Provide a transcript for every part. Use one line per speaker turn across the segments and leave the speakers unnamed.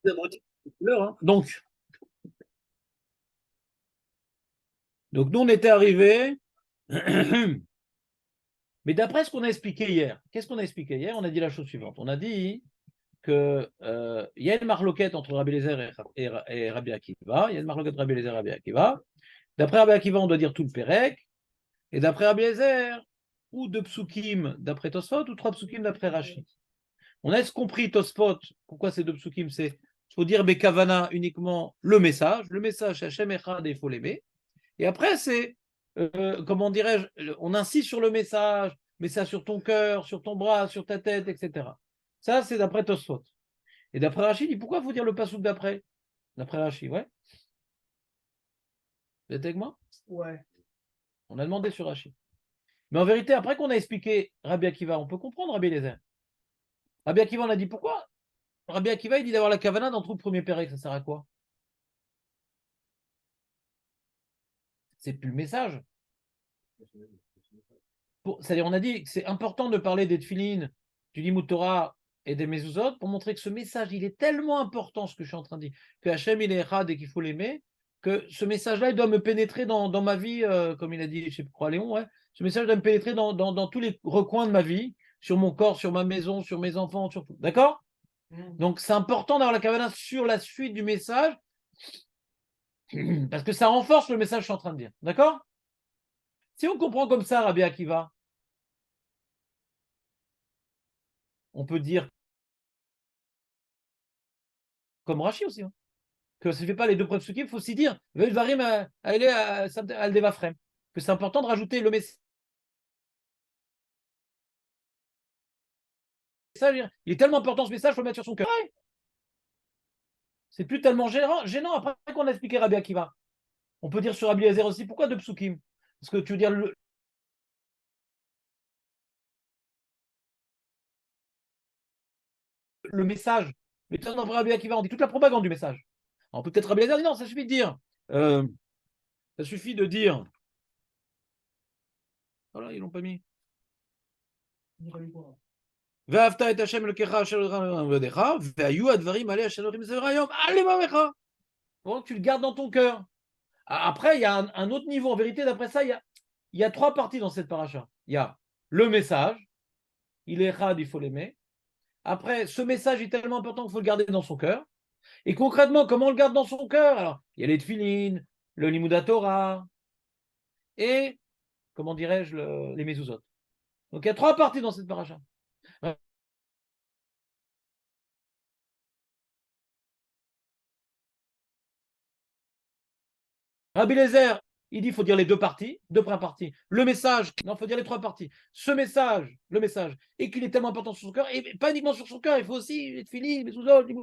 Hein. Donc, nous, on était arrivés. Mais d'après ce qu'on a expliqué hier, qu'est-ce qu'on a expliqué hier? On a dit la chose suivante. On a dit qu'il y a une marloquette entre Rabbi Eliezer et Rabbi Akiva. Il y a une marloquette Rabbi Eliezer et Rabbi Akiva. D'après Rabbi Akiva, on doit dire tout le Pérec. Et d'après Rabbi Eliezer, ou deux psukim d'après Tosfot, ou trois psukim d'après Rashi. On a compris Tosfot, pourquoi ces deux psukim? C'est il faut dire Bekavana uniquement le message Hashem Echad et il faut l'aimer. Et après, c'est, comment dirais-je, on insiste sur le message, mais ça sur ton cœur, sur ton bras, sur ta tête, etc. Ça, c'est d'après Tosfot. Et d'après Rachid, il dit pourquoi il faut dire le pasouk d'après? D'après Rachid, ouais. Vous êtes avec moi?
Ouais.
On a demandé sur Rachid. Mais en vérité, après qu'on a expliqué Rabbi Akiva, on peut comprendre Rabbi Eliezer. Rabbi Akiva, on a dit pourquoi? Rabbi Akiva, il dit d'avoir la kavana dans tout le premier pérec, ça sert à quoi? C'est plus le message. C'est-à-dire, on a dit que c'est important de parler des tefilines, du Limud Torah et des mezuzot pour montrer que ce message, il est tellement important, ce que je suis en train de dire, que Hachem, il est Echad et qu'il faut l'aimer, que ce message-là, il doit me pénétrer dans ma vie, comme il a dit, je sais pas, Léon, ouais. Ce message doit me pénétrer dans tous les recoins de ma vie, sur mon corps, sur ma maison, sur mes enfants, sur tout. D'accord? Donc, c'est important d'avoir la kavana sur la suite du message, parce que ça renforce le message que je suis en train de dire. D'accord? Si on comprend comme ça, Rabbi Akiva, on peut dire comme Rachi aussi, hein, que ça ne fait pas les deux preuves il faut aussi dire que c'est important de rajouter le message. Il est tellement important ce message, il faut le mettre sur son cœur. Ouais. C'est plus tellement gênant après qu'on a expliqué Rabbi Akiva. On peut dire sur Rabbi Eliezer aussi, pourquoi deux psukim? Parce que tu veux dire le message. Mais tu dans Rabbi Akiva, on dit toute la propagande du message. Alors peut-être Rabbi Eliezer dit non, ça suffit de dire. Ça suffit de dire. Voilà, ils l'ont pas mis. ואהבת את השם אלוקיך אשר עבדיך, והיו הדברים עלי אשר אלוהים זרע היום על לבביך. Donc tu le gardes dans ton cœur. Après, il y a un autre niveau. En vérité, d'après ça, il y a trois parties dans cette paracha. Il y a le message, il est Echad, il faut l'aimer. Après, ce message est tellement important qu'il faut le garder dans son cœur. Et concrètement, comment on le garde dans son cœur? Alors, il y a les tefilines, le Limud Torah, et, comment dirais-je, les mezuzot. Donc il y a trois parties dans cette paracha. Rabbi Eliezer, il dit qu'il faut dire les deux parties, deux premières parties. Le message, non, il faut dire les trois parties. Ce message, le message, et qu'il est tellement important sur son cœur, et pas uniquement sur son cœur, il faut aussi les tefilines, les sous-autres, les...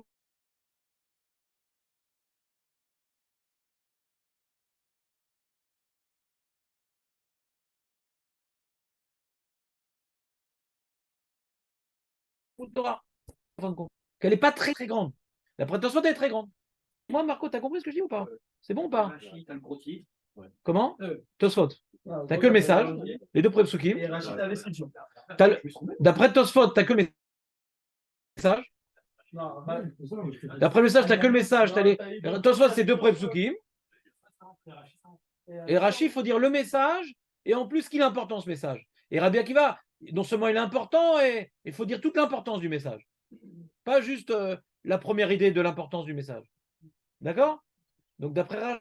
Torah, en fin de compte. Qu'elle n'est pas très très grande. La prétention est très grande. Moi, Marco, t'as compris ce que je dis ou pas? C'est bon ou pas? Comment? Tosfot. T'as que le message, les deux psukim. D'après Tosfot, t'as que le message. D'après le message, t'as que le message. Tosfot, c'est deux psukim. Et Rashi, il faut dire le message et en plus qu'il est important ce message. Et Rabbi Akiva, non seulement il est important, et il faut dire toute l'importance du message. Pas juste la première idée de l'importance du message. D'accord? Donc d'après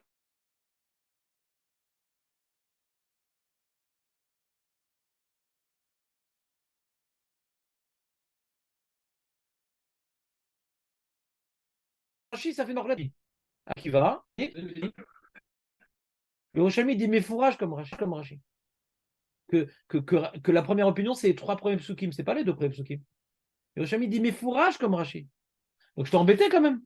Rashi, ça fait Norladi. Akiva. Le Roshami dit mes fourrages comme Rashi. Que la première opinion, c'est les trois premiers psukim, c'est pas les deux premiers psukim. Le Roshami dit mes fourrages comme Rashi. Donc je t'ai embêté quand même.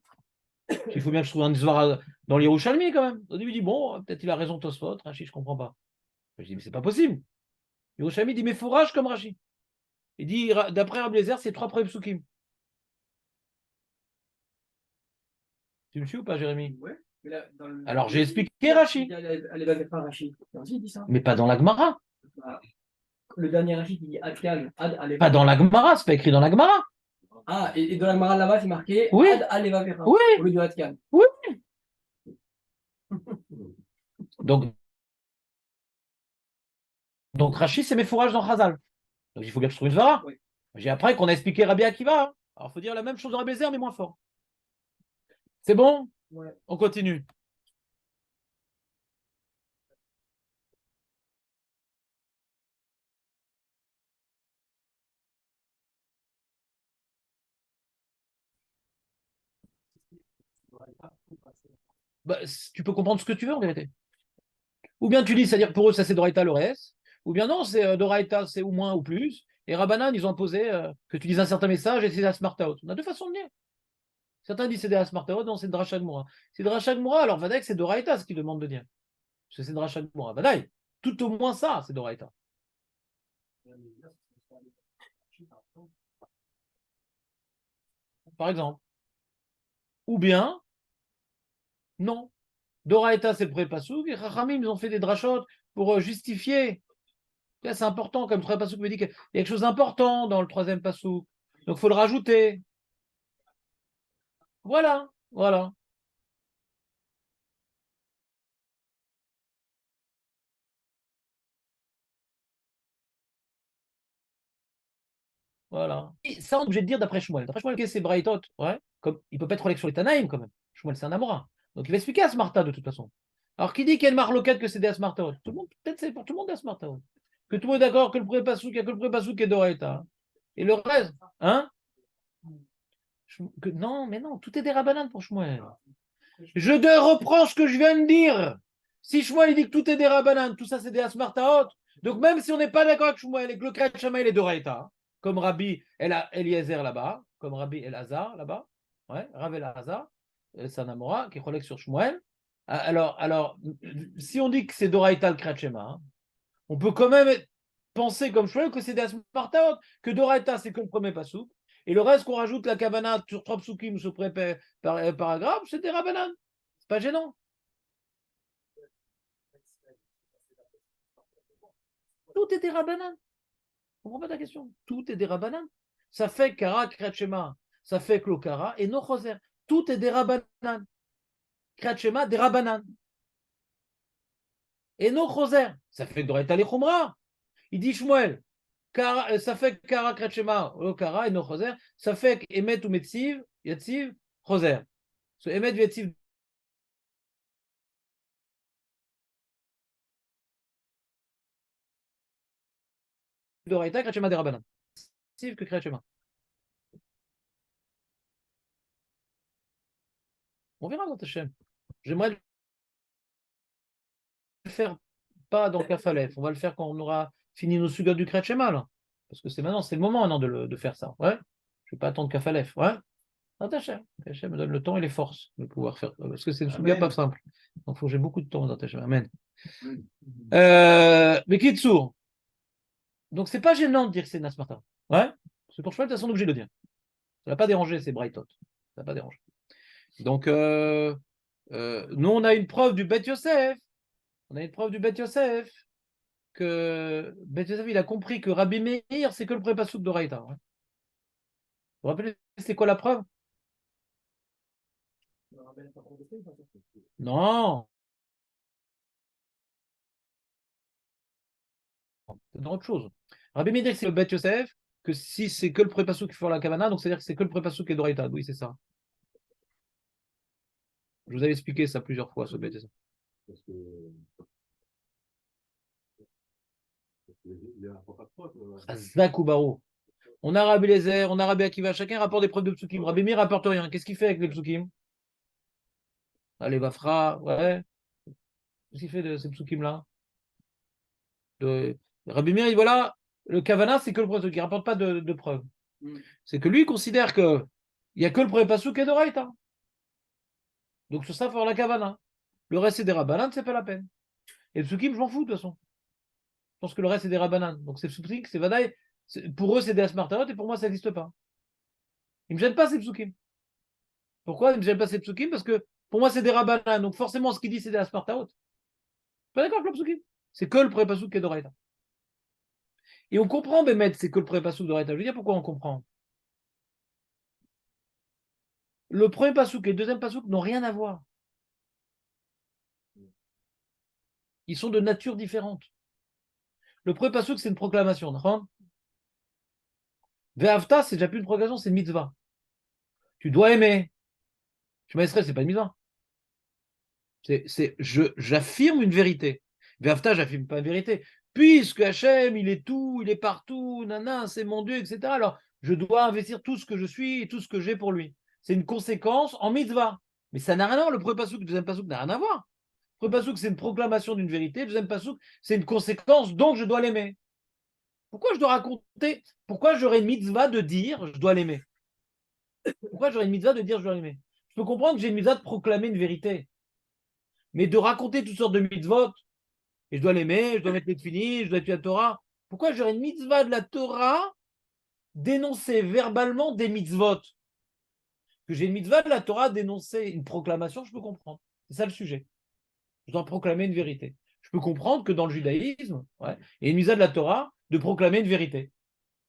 Il faut bien que je trouve un Zvar dans l'Yerushalmi quand même. Au début, il dit bon, peut-être il a raison Tosfot, Rashi, je comprends pas. Je dis mais c'est pas possible. Yerushalmi dit mais fourrage comme Rashi. Il dit d'après Rabbi Eliezer, c'est trois premiers psukim. Tu me suis ou pas, Jérémy? Ouais. Alors j'ai expliqué Rashi. Mais pas dans la Gemara.
Le dernier Rashi dit Akal,
Pas dans la Gemara, c'est pas écrit dans la Gemara.
Ah, et dans la Gemara là-bas, c'est marqué
Oui.
Ad Aleva Vera,
Oui.
au lieu de Hatkan.
Oui. Donc Rachid, c'est mes fourrages dans Chazal. Donc il faut bien que je trouve une Svara.
Oui.
J'ai après qu'on a expliqué Rabbi Akiva. Hein. Alors il faut dire la même chose dans Rabbi Eliezer, mais moins fort. C'est bon?
Ouais.
On continue. Bah, tu peux comprendre ce que tu veux en vérité. Ou bien tu dis, c'est-à-dire pour eux, ça c'est Doraita Lores, ou bien non, c'est Doraita, c'est ou moins ou plus. Et Rabbanan, ils ont imposé que tu dises un certain message et c'est la Smartaot. On a deux façons de lire. Certains disent c'est des Smartaot, non, c'est Drachag Moura. C'est Drachag Moura, alors Vadek, c'est Doraita ce qu'ils demandent de dire. Parce que c'est Drachag Moura. Vadai, tout au moins ça, c'est Doraita. Par exemple. Ou bien, non. Doraita, c'est le premier pasouk, et Chachamim, ils ont fait des drachot pour justifier. Là, c'est important, comme le troisième pasouk me dit qu'il y a quelque chose d'important dans le troisième pasouk. Donc, il faut le rajouter. Voilà, voilà, voilà. Et ça, on est obligé de dire d'après Shmuel. D'après Shmuel, c'est Braithot. Ouais, comme, il peut pas être relève sur les Tanaïm quand même. Shmuel, c'est un Amora. Donc, il va expliquer à Smarta de toute façon. Alors, qui dit qu'il y a une marloquette que c'est des Asmartaot? Tout le monde, peut-être c'est pour tout le monde des Asmartaot. Que tout le monde est d'accord que le premier pasouk, il n'y a que le premier pasouk qui est Doraita. Et le reste, hein? Non, mais non, tout est des Rabbanan pour Shmuel. Je te reprends ce que je viens de dire. Si Shmuel il dit que tout est des Rabbanan, tout ça c'est des Asmartaot. Donc même si on n'est pas d'accord avec Shmuel et que le Kriyat Shema il est d'Oraita, comme Rabbi Eliezer là-bas, comme Rabbi Elazar là-bas, ouais, Rav Elazar, Sanamora, qui est sur Shmuel. Alors, si on dit que c'est d'Oraita le Kriyat Shema, hein, on peut quand même penser comme Shmuel que c'est des Asmartaot, que d'Oraita c'est que le premier pasouk. Et le reste qu'on rajoute la kavana sur trois psukim ou sur paragraphe, c'est des Rabbanan. C'est pas gênant. Tout est des Rabbanan. Je comprends pas ta question. Tout est des Rabbanan. Ça fait Kara, Kratchema, ça fait Klokara et no Choser. Tout est des Rabbanan. Kratchema, des Rabbanan. Et no Choser. Ça fait Doret Ali Khumra. Il dit Shmuel. Ça fait Kara, Kratchema, Lokara et no Choser. Ça fait Emet ou Metziv, Yatziv, Choser. So Emet, Yatziv, Doraita, Kratchema, des Rabbanan. Que Kratchema. On verra dans Hachem. J'aimerais le faire pas dans Kafalef. On va le faire quand on aura fini nos sugas du Kretchema, là. Parce que c'est maintenant, c'est le moment maintenant de faire ça. Ouais. Je ne vais pas attendre Kafalef. Ouais. Hachem. Hachem me donne le temps et les forces de pouvoir faire. Parce que c'est une suga pas simple. Donc il faut que j'ai beaucoup de temps dans Hachem. Amen. Mais Kitsour. Donc c'est pas gênant de dire que c'est Nasmarta. Ouais. C'est pour choisir de toute façon que j'ai de le dire. Ça ne va pas déranger, c'est Brightot. Ça ne va pas déranger. Donc, nous, on a une preuve du Bet Yosef. On a une preuve du Bet Yosef que Bet Yosef, il a compris que Rabbi Meir, c'est que le pré-pasouk d'Oraïta. Hein. Vous vous rappelez, c'est quoi la preuve? Non, c'est dans autre chose. Rabbi Meir, c'est le Bet Yosef, que si c'est que le pré-pasouk qui fait la Kavana, donc c'est-à-dire que c'est que le pré-pasouk qui est d'Oraïta. Oui, c'est ça. Je vous avais expliqué ça plusieurs fois, ce Bet Yosef. Zak ou Barou. On a Rabbi Lézer, on a Rabbi Akiva, chacun rapporte des preuves de psukim. Rabbi Meir rapporte rien. Qu'est-ce qu'il fait avec les psukim? Allez, Vafra, ouais. Qu'est-ce qu'il fait de ces psukim-là? Rabbi Meir, voilà, le Kavana, c'est que le premier qui ne rapporte pas de preuves. C'est que lui, il considère qu'il n'y a que le premier pasouk qui est d'Oraïta. Donc sur ça, il faut avoir la Kavana. Le reste, c'est des Rabbanan, c'est pas la peine. Et le psukim, je m'en fous de toute façon. Je pense que le reste, c'est des Rabbanan. Donc c'est psukim, c'est Vadaï. Pour eux, c'est des Asmartarot et pour moi, ça n'existe pas. Ils ne me gênent pas ces psukim. Pourquoi ils ne me gênent pas ces psukim? Parce que pour moi, c'est des Rabbanan. Donc forcément, ce qu'il dit, c'est des Asmartarot. Pas d'accord avec le psukim. C'est que le premier pasouk qui est d'Oraïta. Et on comprend, Bémet, c'est que le premier pasouk d'Oraïta. Je veux dire pourquoi on comprend. le premier pasouk et le deuxième pasouk n'ont rien à voir. Ils sont de nature différente. Le premier pasouk, c'est une proclamation. Ve'avta, c'est déjà plus une proclamation, c'est une mitzvah. Tu dois aimer. Shema Israël, c'est pas une mitzvah. J'affirme une vérité. Ve'avta, j'affirme pas une vérité. Puisque Hachem, il est tout, il est partout, nana, c'est mon Dieu, etc. Alors, je dois investir tout ce que je suis et tout ce que j'ai pour lui. C'est une conséquence en mitzvah. Mais ça n'a rien à voir. Le premier pasouk, le deuxième pasouk n'a rien à voir. Le premier pasouk, c'est une proclamation d'une vérité. Le deuxième pasouk, c'est une conséquence, donc je dois l'aimer. Pourquoi je dois raconter? Pourquoi j'aurais une mitzvah de dire je dois l'aimer? Pourquoi j'aurais une mitzvah de dire je dois l'aimer? Je peux comprendre que j'ai une mitzvah de proclamer une vérité. Mais de raconter toutes sortes de mitzvot, et je dois l'aimer, je dois mettre les tefillin, je dois étudier la Torah. Pourquoi j'aurais une mitzvah de la Torah d'énoncer verbalement des mitzvot? Que j'ai une mitzvah de la Torah d'énoncer une proclamation, je peux comprendre. C'est ça le sujet. Je dois proclamer une vérité. Je peux comprendre que dans le judaïsme, il y a une mitzvah de la Torah de proclamer une vérité.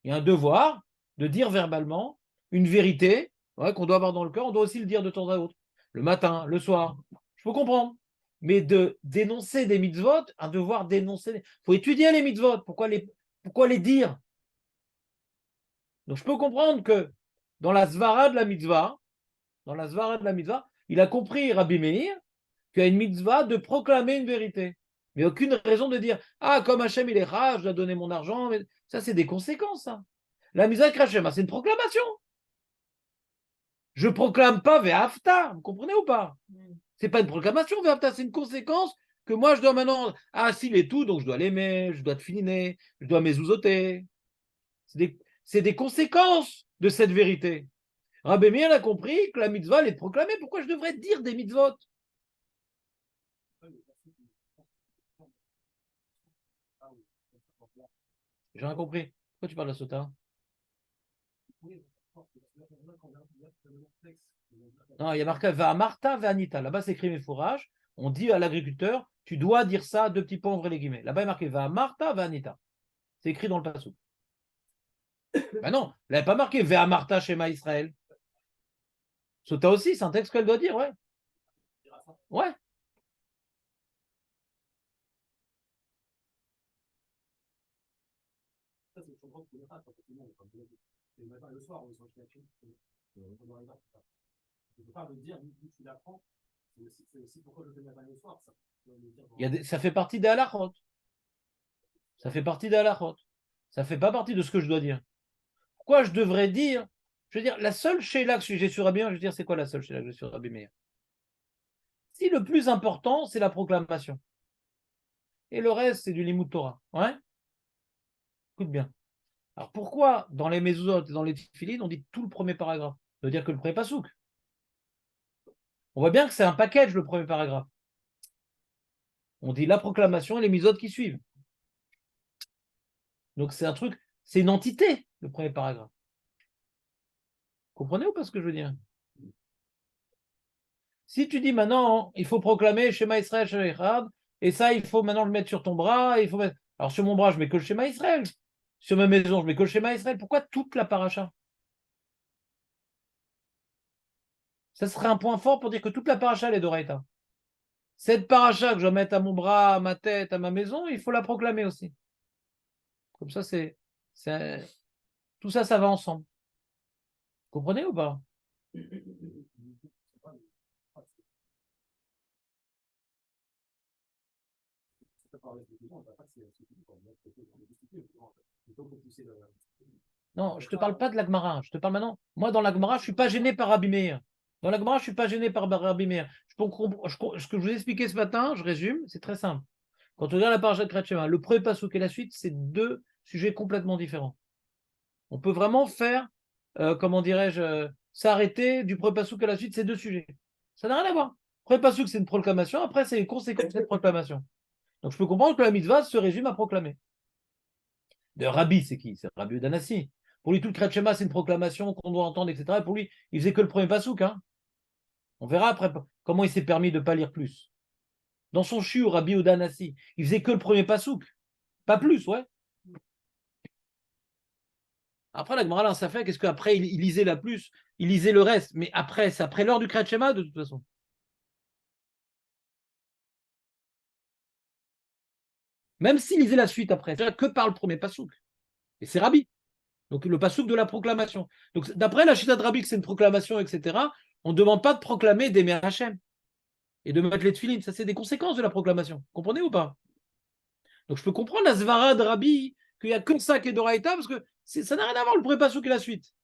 Il y a un devoir de dire verbalement une vérité qu'on doit avoir dans le cœur. On doit aussi le dire de temps à autre, le matin, le soir. Je peux comprendre. Mais de dénoncer des mitzvot, un devoir d'énoncer. Il faut étudier les mitzvot. Pourquoi les dire? Donc je peux comprendre que dans la svara de la mitzvah, il a compris, Rabbi Meir, qu'il y a une mitzvah de proclamer une vérité. Mais aucune raison de dire ah, comme Hachem il est rare, je dois donner mon argent. Mais ça, c'est des conséquences. Ça. La mitzvah de Hachem, c'est une proclamation. Je ne proclame pas Ve'afta, vous comprenez ou pas? C'est pas une proclamation Ve'afta, c'est une conséquence que moi je dois maintenant. Ah, s'il est tout, donc je dois l'aimer, je dois te filiner, je dois mezouzoter. C'est des conséquences de cette vérité. Rabbi Meir a compris que la mitzvah elle est proclamée. Pourquoi je devrais dire des mitzvot? J'ai rien compris. Pourquoi tu parles de la sota? Non, il y a marqué Martha Anita. Là-bas, c'est écrit mes fourrages. On dit à l'agriculteur, tu dois dire ça, deux petits points, ouvrez les guillemets. Là-bas, il y a marqué Martha Anita. C'est écrit dans le passou. Ben non, il n'avait pas marqué Martha Shema Israël. Sota aussi, c'est un texte qu'elle doit dire, ouais. Ouais. Ça fait partie des halachot. Ça fait partie des halachot. Ça fait pas partie de ce que je dois dire. Pourquoi je devrais dire? Je veux dire, la seule sheila que j'ai sur Rabbi Meir, je veux dire, c'est quoi la seule sheila que j'ai sur Rabbi Meir? Si le plus important, c'est la proclamation. Et le reste, c'est du limud Torah. Ouais? Écoute bien. Alors pourquoi dans les mezuzot et dans les tefillin, on dit tout le premier paragraphe? Ça veut dire que le premier pasouk. On voit bien que c'est un package, le premier paragraphe. On dit la proclamation et les mezuzot qui suivent. Donc c'est un truc, c'est une entité, le premier paragraphe. Vous comprenez ou pas ce que je veux dire? Si tu dis maintenant, il faut proclamer Shema Israël, Shema Echad, et ça, il faut maintenant le mettre sur ton bras, il faut mettre... Alors sur mon bras, je mets que le Shema Israël. Sur ma maison, je mets que le Shema Israël. Pourquoi toute la paracha? Ça serait un point fort pour dire que toute la paracha, elle est d'Oraita. Cette paracha que je vais mettre à mon bras, à ma tête, à ma maison, il faut la proclamer aussi. Comme ça, tout ça, ça va ensemble. Vous comprenez ou pas? Non, je ne te parle pas de l'Agmara. Je te parle maintenant. Moi, dans l'Agmara, je ne suis pas gêné par Rabbi Meir. Dans l'Agmara, je ne suis pas gêné par Rabbi Meir. Ce que je vous ai expliqué ce matin, je résume, c'est très simple. Quand on regarde la paracha de Kriyat Shema, le premier passouk et la suite, c'est deux sujets complètement différents. On peut vraiment faire, comment dirais-je, s'arrêter du premier passouk à la suite, c'est deux sujets. Ça n'a rien à voir. Le premier passouk, c'est une proclamation. Après, c'est les conséquences de cette proclamation. Donc, je peux comprendre que la mitzvah se résume à proclamer. De Rabbi, c'est qui? C'est Rabbi Udanassi. Pour lui, tout le Kriyat Shema, c'est une proclamation qu'on doit entendre, etc. Et pour lui, il faisait que le premier passouk. Hein. On verra après comment il s'est permis de ne pas lire plus. Dans son shiur, Rabbi Udanassi, il faisait que le premier passouk. Pas plus, ouais. Après, la Gemara, ça fait, qu'est-ce qu'après, il lisait la plus, il lisait le reste. Mais après, c'est après l'heure du Kriyat Shema, de toute façon. Même s'il lisait la suite après, c'est-à-dire que par le premier pasouk. Et c'est Rabbi. Donc le pasouk de la proclamation. Donc d'après la Chita de Rabbi, que c'est une proclamation, etc., on ne demande pas de proclamer d'aimer Hachem et de mettre les tefilines. Ça, c'est des conséquences de la proclamation. Comprenez ou pas? Donc je peux comprendre la Zvara de Rabbi, qu'il n'y a que ça qui est d'Oraïta, parce que ça n'a rien à voir le premier pasouk et la suite.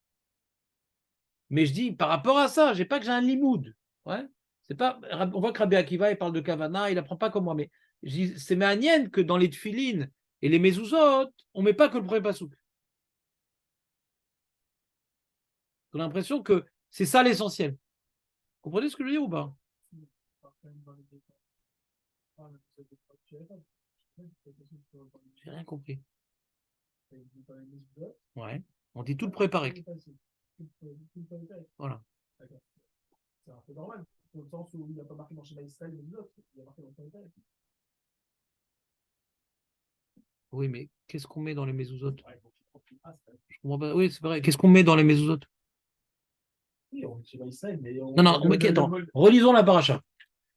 Mais je dis, par rapport à ça, je n'ai pas que j'ai un limoud. Ouais. C'est pas, on voit que Rabbi Akiva, il parle de Kavana, il n'apprend pas comme moi, mais c'est méanienne que dans les tefilines et les mezuzot, on ne met pas que le premier pasouk. On a l'impression que c'est ça l'essentiel. Vous comprenez ce que je veux dire ou pas? J'ai rien compris. Ouais. On dit tout le préparé. Voilà.
C'est un peu normal, dans le sens où il n'y a pas marqué dans le schéma Israël, mais l'autre, il y a marqué dans le schéma Israël.
Oui, mais qu'est-ce qu'on met dans les mezuzot? Je comprends pas. Oui, c'est vrai. Qu'est-ce qu'on met dans les mezuzot? Non, non, ok, attends. Relisons la paracha.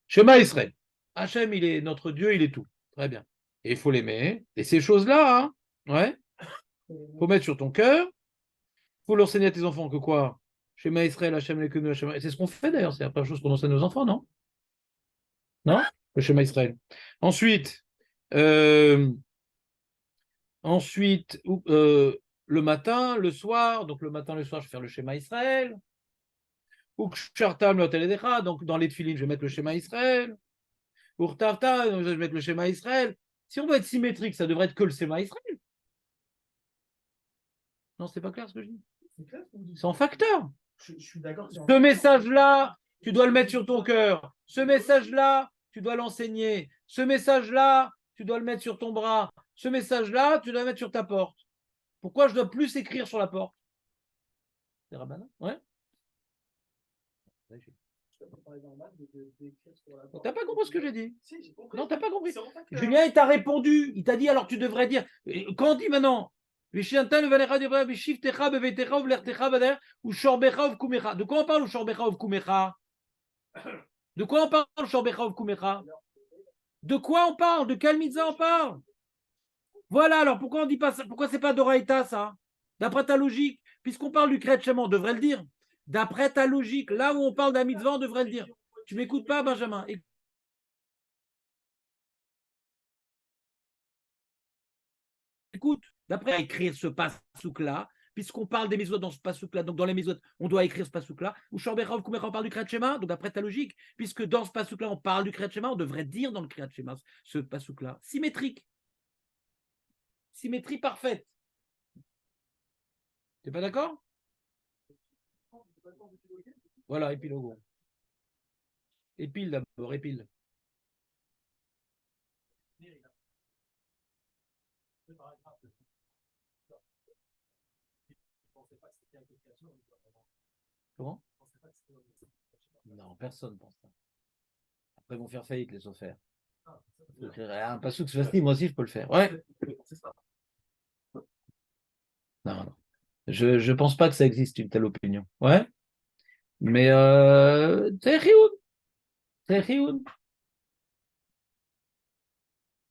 Shema Israël. Hachem, il est notre Dieu, il est tout. Très bien. Et il faut l'aimer. Et ces choses-là, hein, ouais, faut mettre sur ton cœur. Faut l'enseigner à tes enfants que quoi? Shema Israël, Hachem Lekenu, Hachem. Et c'est ce qu'on fait d'ailleurs. C'est la première chose qu'on enseigne aux enfants, non? Non? Le Shema Israël. Ensuite, euh, ensuite le matin, le soir. Donc le matin, le soir, je vais faire le Shema Israël. Ou Kshartam Lotel. Donc dans les tefilines, je vais mettre le Shema Israël. Urtarta, je vais mettre le schéma Israël. Si on veut être symétrique, ça devrait être que le schéma Israël. Non, c'est pas clair ce que je dis. C'est en facteur.
Je suis d'accord.
Ce message-là, tu dois le mettre sur ton cœur. Ce message-là, tu dois l'enseigner. Ce message-là, tu dois le mettre sur ton bras. Ce message-là, tu dois le mettre sur ta porte. Pourquoi je dois plus écrire sur la porte? C'est Rabbana? Ouais. T'as pas compris ce que j'ai dit? Non, t'as pas compris. Julien, il t'a répondu. Il t'a dit, alors tu devrais dire. Quand on dit maintenant, de quoi on parle au Shorbecha of Kumecha? De quoi on parle au Shorbecha of Kumecha? De quoi on parle? De quelle mitzvah on parle? Voilà, alors pourquoi on dit pas ça? Pourquoi c'est pas d'Oraïta ça? D'après ta logique, puisqu'on parle du Kriyat Shema, on devrait le dire. D'après ta logique, là où on parle d'un mitzvah, on devrait le dire. Tu m'écoutes pas, Benjamin? Écoute, d'après écrire ce pasouk-là, puisqu'on parle des mitzvot dans ce pasouk-là, donc dans les mitzvot, on doit écrire ce pasouk-là, ou Shorbecha Kumecha, on parle du Kriyat Shema, donc d'après ta logique, puisque dans ce pasouk-là, on parle du Kriyat Shema, on devrait dire dans le Kriyat Shema ce pasouk-là. Symétrique. Symétrie parfaite. T'es pas d'accord? Voilà, épilogo. Épile d'abord, épile. Comment? Non, personne ne pense ça. Après, ils vont faire faillite, les offerts. Un pasouk facile, moi aussi, je peux le faire. Ouais. Non, non. Je pense pas que ça existe, une telle opinion. Ouais. Mais c'est Rioun. C'est Rioun.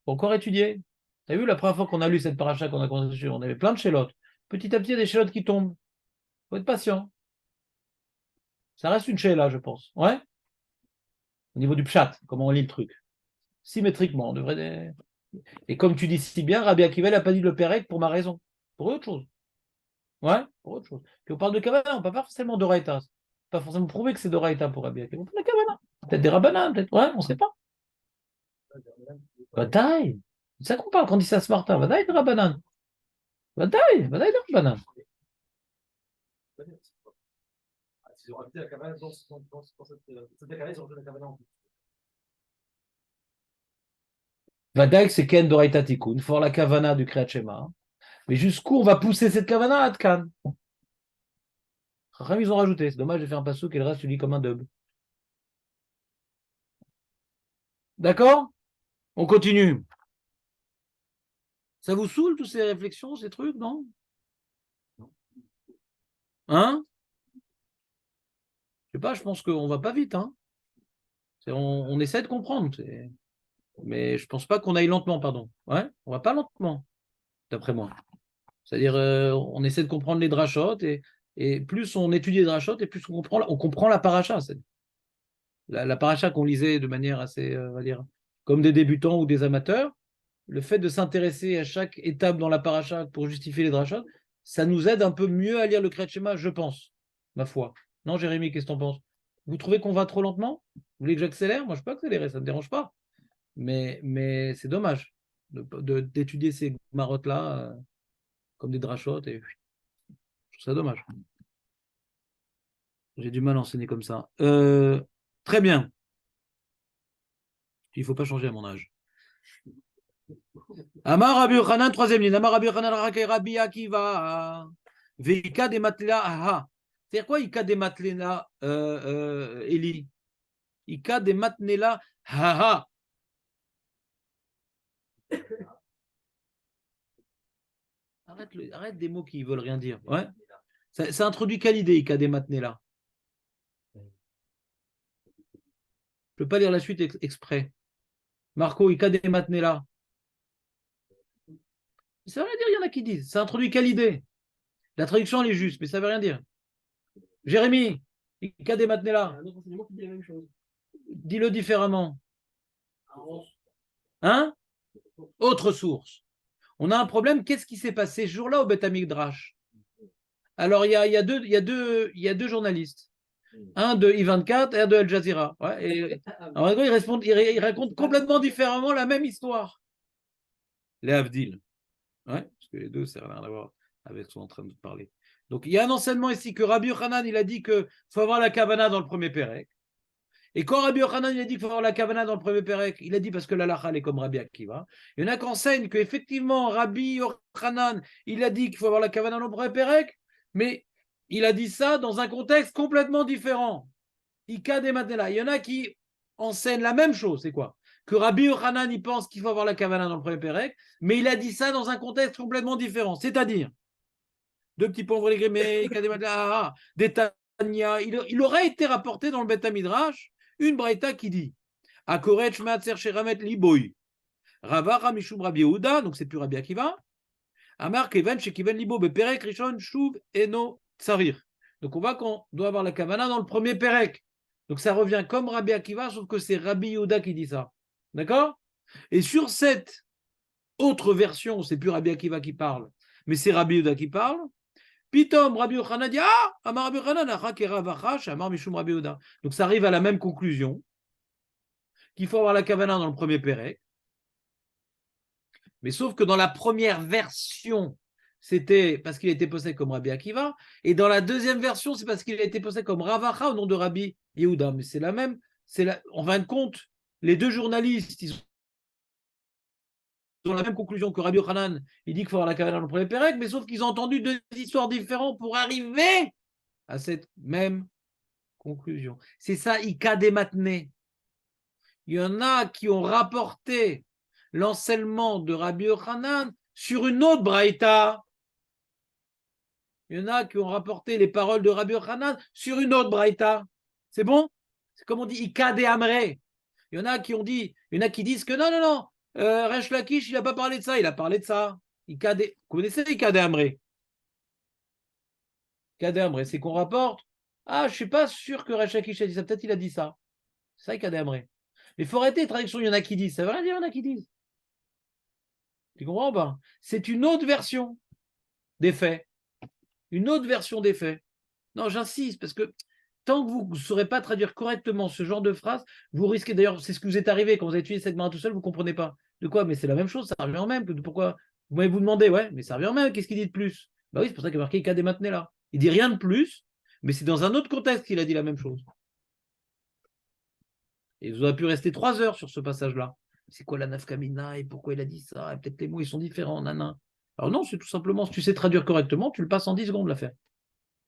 Faut encore étudier. Tu as vu la première fois qu'on a lu cette paracha qu'on a commencé, on avait plein de chélotes. Petit à petit, il y a des chélotes qui tombent. Faut être patient. Ça reste une chéla, je pense. Ouais. Au niveau du pshat, comment on lit le truc. Symétriquement, on devrait. Et comme tu dis si bien, Rabbi Akiva n'a pas dit le Pérec pour ma raison. Pour autre chose. Ouais, pour autre chose. Puis on parle de Kavana, on ne parle pas forcément d'Oraïta. Pas forcément prouver que c'est d'Oraïta pour Rabbi Akiva. On parle de Kavana. Peut-être des Rabbanan, peut-être. Ouais, on ne sait pas. Bataille. C'est ça qu'on parle quand on dit ça Smarta. Bataille de Rabbanan. Bataille de Rabbanan. Vadaï, c'est Ken d'Oraïta Tikkun, for la Kavana du Kriyat Shema. Mais jusqu'où on va pousser cette Kavana à Tkan? Ils ont rajouté. C'est dommage, j'ai fait un pasouk et le reste, tu lis comme un dub. D'accord? On continue. Ça vous saoule, toutes ces réflexions, ces trucs, non? Hein? Je sais pas, je pense qu'on va pas vite. Hein. On essaie de comprendre. Mais je pense pas qu'on aille lentement, pardon. Ouais, on va pas lentement, d'après moi. C'est-à-dire, on essaie de comprendre les drachotes et plus on étudie les drachotes et plus on comprend la paracha. La paracha qu'on lisait de manière assez, on va dire, comme des débutants ou des amateurs, le fait de s'intéresser à chaque étape dans la paracha pour justifier les drachotes, ça nous aide un peu mieux à lire le Kriyat Shema, je pense, ma foi. Non, Jérémy, qu'est-ce que t'en penses? Vous trouvez qu'on va trop lentement? Vous voulez que j'accélère? Moi, je peux accélérer, ça ne me dérange pas. Mais c'est dommage d'étudier ces marottes-là comme des drachotes. Et je trouve ça dommage. J'ai du mal à enseigner comme ça. Très bien. Il ne faut pas changer à mon âge. Amar Rabbi Yochanan, troisième ligne. Amar Rabbi Yochanan, Rabbi Akiva. Veika de matlela aha. C'est quoi Ika de matlela, Eli? Ika de matnela haha. Arrête des mots qui ne veulent rien dire. Ouais. Ça introduit quelle idée, Ika de matnela? Je ne peux pas lire la suite exprès. Marco, Ika de matnela. Ça veut rien dire, il y en a qui disent. Ça introduit quelle idée? La traduction, elle est juste, mais ça ne veut rien dire. Jérémy, Ika de matnela.
Un autre enseignement qui dit la même chose.
Dis-le différemment. Hein? Autre source. On a un problème. Qu'est-ce qui s'est passé ce jour-là au Beth Amikdash? Alors, il y a deux journalistes. Un de I24 et un de Al Jazeera. Ouais, alors, ils racontent complètement différemment la même histoire. Les Havdil. Ouais, parce que les deux, ça n'a rien à voir avec ce qu'on est en train de parler. Donc, il y a un enseignement ici que Rabbi Yochanan, il a dit qu'il faut avoir la kavana dans le premier pérec. Et quand Rabbi Yochanan, il a dit qu'il faut avoir la kavana dans le premier pérec, il a dit parce que la lacha, elle est comme Rabbi Akiva. Il y en a qui enseignent qu'effectivement, Rabbi Yochanan, il a dit qu'il faut avoir la kavana dans le premier pérec, mais il a dit ça dans un contexte complètement différent. Ika de Matnela. Il y en a qui enseignent la même chose, c'est quoi? Que Rabbi Yochanan, il pense qu'il faut avoir la kavana dans le premier pérec, mais il a dit ça dans un contexte complètement différent. C'est-à-dire, deux petits pauvres les grimés, Ika de Matnela, des Tanya. Il aurait été rapporté dans le Beth Midrash une braïta qui dit Akoret Matzer Sheramet Liboy. Rava Mishum Rabbi Yehuda, donc c'est plus Rabbi Akiva. Amar Keven Shekiven Libo Beperek Rishon Shuv Eno Tsarir. Donc on voit qu'on doit avoir la kavana dans le premier perek. Donc ça revient comme Rabbi Akiva, sauf que c'est Rabbi Yehuda qui dit ça. D'accord? Et sur cette autre version, c'est plus Rabbi Akiva qui parle, mais c'est Rabbi Yehuda qui parle. Pitom, Rabbi Yochanan dit Ah, Amar Rabbi Yochanan, Achak et Ravachash, Amar Mishum Rabbi Yehuda. Donc ça arrive à la même conclusion qu'il faut avoir la kavana dans le premier pérek. Mais sauf que dans la première version, c'était parce qu'il était posé comme Rabbi Akiva, et dans la deuxième version, c'est parce qu'il a été posé comme Ravacha au nom de Rabbi Yehuda. Mais c'est la même, en fin de compte, les deux journalistes, ils ont la même conclusion que Rabbi Yochanan, il dit qu'il faut avoir la kavana dans le premier pérec, mais sauf qu'ils ont entendu deux histoires différentes pour arriver à cette même conclusion. C'est ça, Ika des matinées. Il y en a qui ont rapporté l'enseignement de Rabbi Yochanan sur une autre braïta. Il y en a qui ont rapporté les paroles de Rabbi Yochanan sur une autre braïta. C'est bon? C'est comme on dit Ikade Amré. Il y en a qui ont dit, il y en a qui disent que non, Resh Lakish, il n'a pas parlé de ça, il a parlé de ça. Ikade, vous connaissez Ikade Amré? Ikade Amré, c'est qu'on rapporte. Ah, je ne suis pas sûr que Resh Lakish a dit ça, peut-être il a dit ça. C'est ça Ikade Amré. Mais il faut arrêter les traductions, il y en a qui disent. Ça veut rien dire, il y en a qui disent. Tu comprends pas? C'est une autre version des faits. Une autre version des faits. Non, j'insiste, parce que tant que vous ne saurez pas traduire correctement ce genre de phrase, vous risquez, d'ailleurs, c'est ce qui vous est arrivé quand vous avez étudié cette marque tout seul, vous ne comprenez pas. De quoi? Mais c'est la même chose, ça revient en même. Pourquoi? Vous m'avez vous demandé, ouais, mais ça revient en même, qu'est-ce qu'il dit de plus? Bah oui, c'est pour ça qu'il y a marqué Kadé maintenez là. Il dit rien de plus, mais c'est dans un autre contexte qu'il a dit la même chose. Et vous aurez pu rester 3 heures sur ce passage-là. C'est quoi la nafkamina et pourquoi il a dit ça? Et peut-être les mots ils sont différents, nana. Alors non, c'est tout simplement, si tu sais traduire correctement, tu le passes en 10 secondes l'affaire.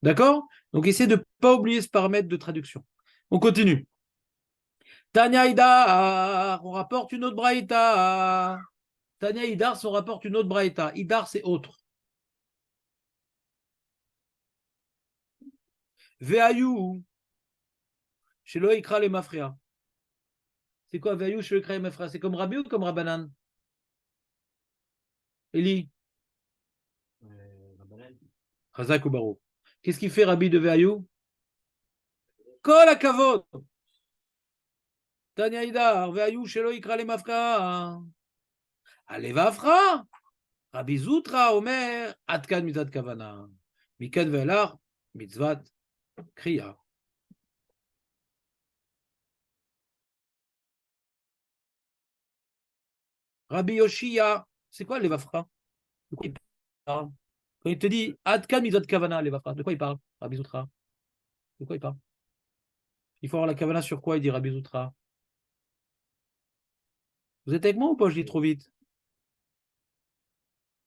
D'accord? Donc, essayez de ne pas oublier ce paramètre de traduction. On continue. Tanya Idar, on rapporte une autre braïta. Tanya Idar, on rapporte une autre braïta. Idar, c'est autre. Ve'ayu, chez le Ikra les Mafria. C'est quoi Ve'ayu, chez le Ikra les Mafria? C'est comme Rabbi ou comme Rabbanan? Eli? Chazak ou Barou. Qu'est-ce qu'il fait Rabbi de Ve'ayu? Kol hakavod. Tanya Idar, Ve'ayu, chez le Ikra les Mafria. Alevafra. Rabbi Zoutra, Omer, Atkan mitzvat kavana. Mikan ve'elar, mitzvat kriya. Rabbi Yoshia, c'est quoi Levafra? De quoi il parle? Quand il te dit Atkan mitzvat kavana, Levafra, de quoi il parle? Rabbi Zoutra. De quoi il parle? Il faut avoir la kavana sur quoi, il dit Rabbi Zoutra? Vous êtes avec moi ou pas? Je dis trop vite.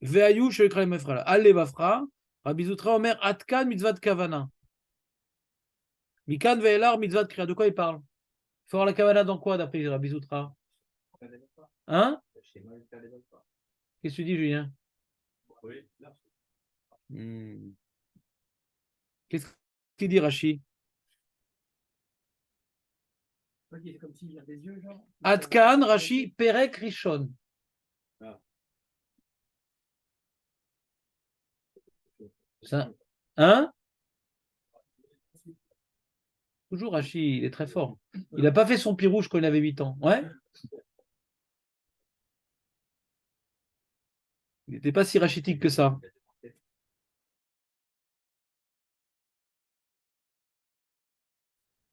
Ve'ayu shekra mefra. Alevafra, Rabbi Zoutra, Omer, Atkan mitzvat kavana. Mikan ve'elar mitzvat kriya. De quoi il parle? Il faut avoir la kavana dans quoi, d'après Rabbi Zoutra? Hein? Qu'est-ce que tu dis, Julien? Qu'est-ce qu'il dit, Rashi? Atkan, Rashi, Perek, Rishon. Ça, hein? Toujours Rashi, il est très fort. Il n'a pas fait son pirouge quand il avait 8 ans. Ouais? Il n'était pas si rachitique que ça.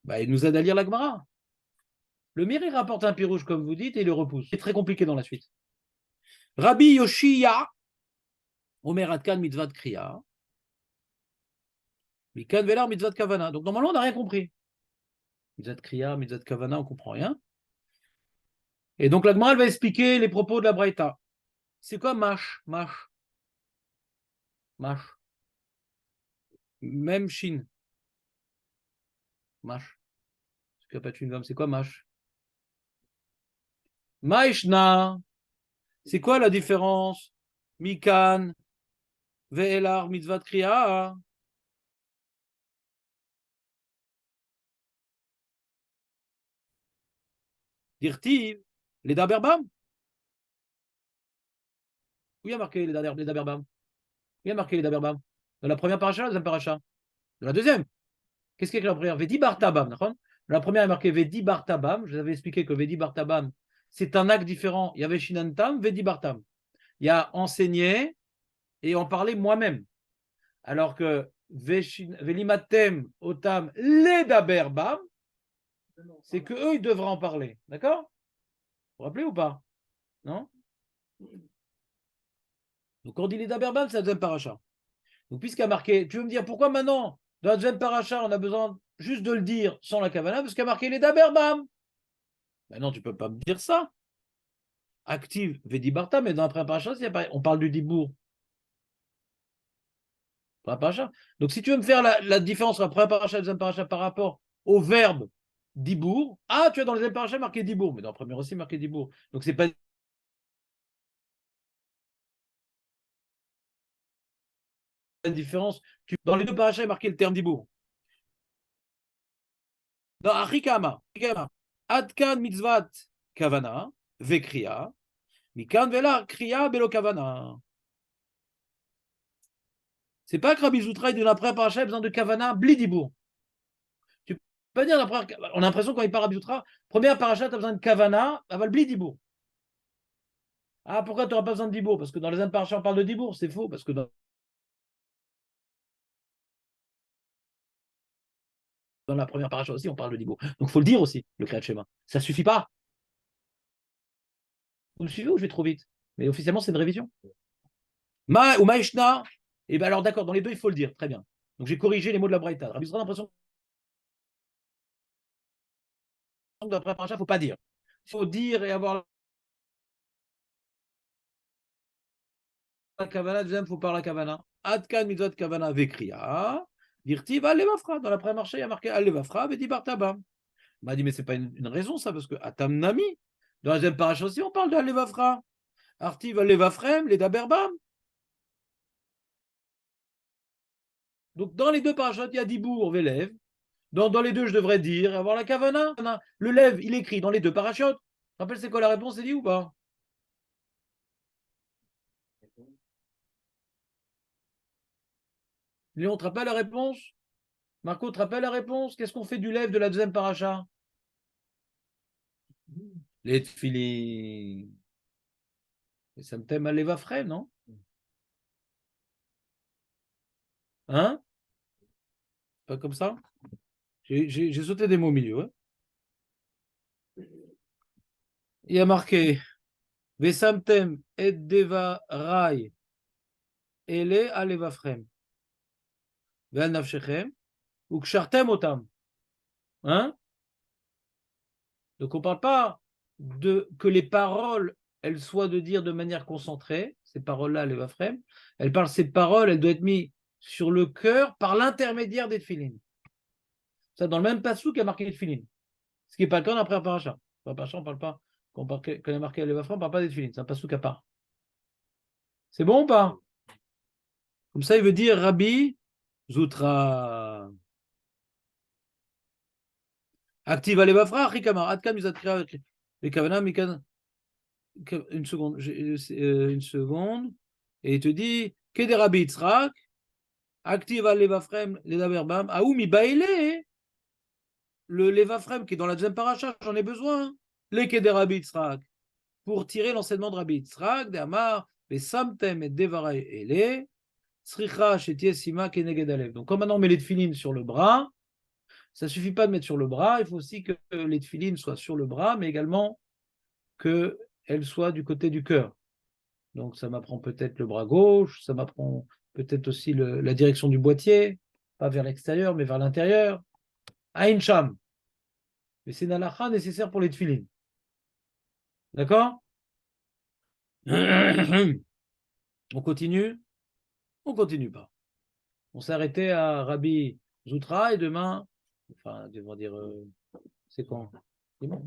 Bah, il nous aide à lire la Gemara. Le Miri rapporte un pirouge, comme vous dites, et il le repousse. C'est très compliqué dans la suite. Rabbi Yoshia, Omer Atkan mitzvat kriya. Mikan velar mitzvat kavana. Donc normalement, on n'a rien compris. Mitzvat kriya, mitzvat kavana, on ne comprend rien. Et donc la Gemara, elle va expliquer les propos de la Braïta. C'est quoi mash? Mash. Mash. Même Shin. Mash. C'est quoi mash? Maishna. C'est quoi la différence? Mikan, Ve'elar, mitzvat kriya. Dirtiv, les daberbam. Où il y a marqué les daberbam? Où il y a marqué les daberbam? Dans la première paracha, la deuxième paracha? Dans la deuxième. Qu'est-ce qu'il y a écrit dans la première? Vedi bartabam. Dans la première, il y a marqué Vedi bartabam. Je vous avais expliqué que Vedi bartabam, c'est un acte différent. Il y avait Shinantam, Vedi bartam. Il y a enseigné et en parler moi-même. Alors que Velimatem otam les daberbam, c'est que eux, ils devraient en parler. D'accord? Vous vous rappelez ou pas? Non? Donc, quand on dit les daberbam, c'est la deuxième paracha. Donc, puisqu'il y a marqué, tu veux me dire pourquoi maintenant, dans la deuxième paracha, on a besoin juste de le dire sans la kavana, parce qu'il y a marqué les daberbam. Ben non, tu ne peux pas me dire ça. Active Vedi Barta, mais dans la première paracha, on parle du dibour. Paracha. Donc, si tu veux me faire la différence entre la première paracha et la deuxième paracha par rapport au verbe dibour, tu as dans la deuxième paracha marqué dibour, mais dans la première aussi marqué dibour. Donc, c'est pas une différence. Dans les deux parachas, il y a marqué le terme dibour. Dans Arikama, Adkan mitzvat kavana, vekriya, mikan vela kriya belo kavana. C'est pas que Rabbi Zoutra, il dit dans la première paracha, il a besoin de kavana, bli dibour. Tu peux pas dire, on a l'impression quand il parle Rabbi Zoutra, première paracha, tu as besoin de kavana, aval bli dibour. Pourquoi tu n'auras pas besoin de dibour? Parce que dans les autres parachas, on parle de dibour. C'est faux, parce que dans la première paracha aussi, on parle de dibour. Donc, il faut le dire aussi, le Kriyat Shema. Ça ne suffit pas. Vous me suivez ou je vais trop vite? Mais officiellement, c'est une révision. Ma ou Maishna. Et bien alors, d'accord, dans les deux, il faut le dire. Très bien. Donc, j'ai corrigé les mots de la Braïta. Rabbi Zoutra a l'impression que dans la première paracha, il ne faut pas dire. Il faut dire et avoir la kavana. Deuxième, il faut parler la kavana. Adkan mitzvot kavana vekriya. Dirtiv alevafra. Dans la première marché, il y a marqué alevafra vedi bartabam. Il m'a dit, mais ce n'est pas une raison, ça, parce que Atam Nami, dans la deuxième paracha aussi, on parle de alevafra. Artiv alevafrem, les daberbam. Donc, dans les deux parachutes, il y a Dibour, Velev. Dans les deux, je devrais dire, avoir la Kavana. Le Lev, il écrit dans les deux parachutes. Tu te rappelles, c'est quoi la réponse, c'est dit ou pas? Léon, te rappelle la réponse? Marco, te rappelle la réponse? Qu'est-ce qu'on fait du Lev de la deuxième paracha? Les tfilin. Ça me thème à l'Evafrem, non? Hein? Pas comme ça? J'ai sauté des mots au milieu. Hein. Il y a marqué Vesamtem et deva rai ele alevafrem. Ve'al nafshechem. Ou kshartem otam. Hein? Donc on ne parle pas de que les paroles, elles soient de dire de manière concentrée, ces paroles-là, les Vafrem, elles parlent ces paroles, elles doivent être mises sur le cœur par l'intermédiaire des tefilines. Ça, dans le même passou qu'il y a marqué les tefilines. Ce qui n'est pas le cas dans la première paracha. Dans la paracha, on ne parle pas, quand il y a marqué les Vafrem, on ne parle pas des tefilines, c'est un passou à part. C'est bon ou pas? Comme ça, il veut dire Rabbi Zoutra. Active les Vafra, Rikamar, Adkam, Mizatkra, les Kavana, Mikan. Une seconde, une seconde, et il te dit que des Rabbi Yitzhak, active à l'Evafrem, les Daberbam, Aoumi Baile, le l'Evafrem qui est dans la deuxième paracha, j'en ai besoin, les Keder Rabbi Yitzhak, pour tirer l'enseignement de Rabbi Yitzhak, des Amar, les Samtem et Devarai Ele, Sricha, Shetie Sima, Keneged Alev. Donc, comme maintenant on met les tefilines sur le bras, ça ne suffit pas de mettre sur le bras, il faut aussi que les tefilines soient sur le bras, mais également qu'elles soient du côté du cœur. Donc ça m'apprend peut-être le bras gauche, ça m'apprend peut-être aussi la direction du boîtier, pas vers l'extérieur, mais vers l'intérieur. Aïn Sham. Mais c'est une halakha nécessaire pour les tefilines. D'accord? On continue? On continue pas. On s'est arrêté à Rabbi Zoutra et demain, enfin, devons dire, c'est quand? C'est bon.